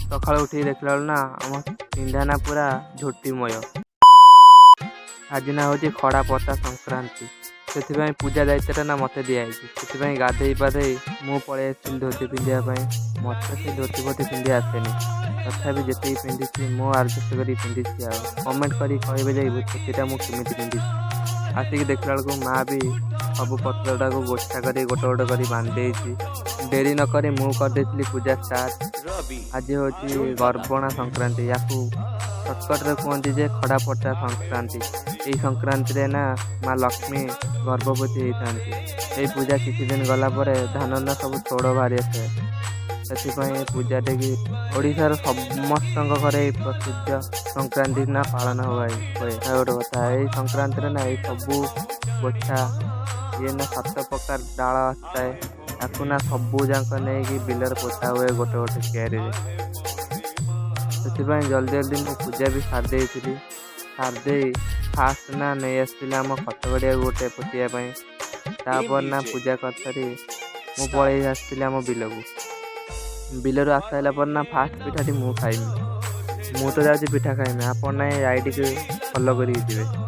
सकाळु उठी देखला ना आम पिंडा ना पूरा झोटीमय। आज ना हूँ खड़ा पता संक्रांति से पूजा दायित्व ना मत दिखाई से गाधे पाधे मु पलि धोती पिंधापी मत से धोती पोती पिंधि आसेनि तथा जिते पिंधि मु आडजस्ट कर पिंधि कमेंट कर कहे धोतीटा मुझे पिंधि आसिक देखला बेलू माँ भी सब पत्रटा को गोछा कर गोटे गोटे कर बांधे डेरी नक मुझे पूजा स्टार्ट। आज हूँ गर्भणा संक्रांति या शॉर्टकट कहते जे खड़ा पटा संक्रांति। यही संक्रांति ना माँ लक्ष्मी गर्भवती होती। यही पूजा किसी दिन गला धान ना सब छोड़ बाहरी आसे से पूजा टे ओडार समस्त घर प्रसिद्ध संक्रांति ना पालन हुए गोटे कथा यही संक्रांति ना ये सबू गोछा ये ना 7 प्रकार डाल आए या ना सबू जाक नहीं बिलर पोता हुए गोटे गोटे क्यारी से जल्दी जल्दी मु पूजा भी सारदे सारदे फास्ट ना नहीं आसला आम खत गड़िया गोटे पोतियापाई तापर ना पूजा कर मु पलि आसती आम बिल को बिलर आसाला पर ना फास्ट पिठाटी मु खाइमी मु तो जाऊँ पिठा खाइमी आप ना आईडी को फॉलो करिए।